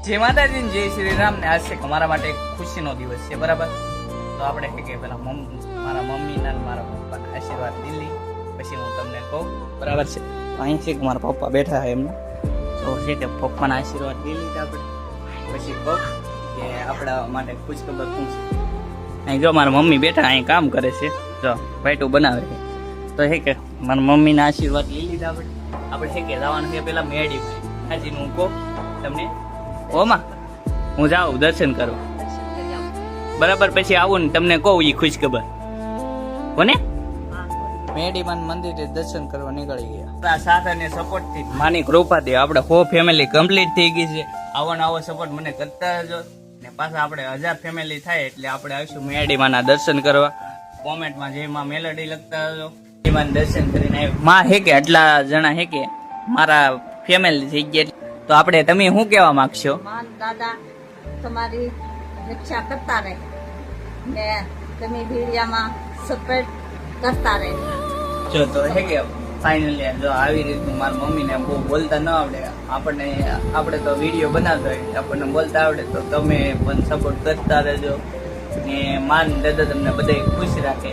જય માતાજી જય શ્રી રામ ને આજ છે અમારા માટે એક ખુશીનો દિવસ છે, બરાબર? તો આપણે કે પેલા મારા મમ્મીના ને મારા પપ્પાના આશીર્વાદ લીધી પછી હું તમને કહું, બરાબર છે? અહીં છે કે મારા પપ્પા બેઠા છે એમના, તો છે કે પપ્પાના આશીર્વાદ લઈ લીધા આપણે પછી કહું કે આપણા માટે ખુશ ખબર શું છે. અહીં જો મારા મમ્મી બેઠા અહીં કામ કરે છે, જો ભાઈટું બનાવે છે. તો છે કે મારા મમ્મીના આશીર્વાદ લઈ લીધા આપણે છે કે જવાનું છે પેલા મેડી હાજીનું હું કહું તમને. ઓમાં હું જાઉં દર્શન કરવા, બરાબર? પછી આવું ને તમને કહું એ ખુશ ખબર. કોને? મેડીમાન મંદિરે દર્શન કરવા નીકળી ગયા. સાથ અને સપોર્ટ થી માની કૃપાથી આપણે હો ફેમિલી કમ્પ્લીટ થઈ ગઈ છે. આવો ને આવો સપોર્ટ મને કરતા રહેજો ને પાછા આપણે 1000 ફેમિલી થાય એટલે આપણે આવીશું મેડીમાના દર્શન કરવા. કોમેન્ટમાં જે માં મેલડી લખતા રહેજો. મેડીમાન દર્શન કરીને માં હે કે આટલા જણા હે કે મારા ફેમિલી થઈ ગયા, તો આપણે તમે શું કહેવા માંગશો? માન દાદા તમારી રક્ષા કરતા રહે ને તમે ભીડિયામાં સપોર્ટ કરતા રહે. જો તો હે કે ફાઇનલી જો આવી રીતનું મારા મમ્મીને બહુ બોલતા ન આવડે, આપણે તો વિડીયો બનાવતા હોય આપણને બોલતા આવડે, તો તમે પણ સપોર્ટ કરતા રહેજો ને માન દાદા તમને બધા ખુશ રાખે.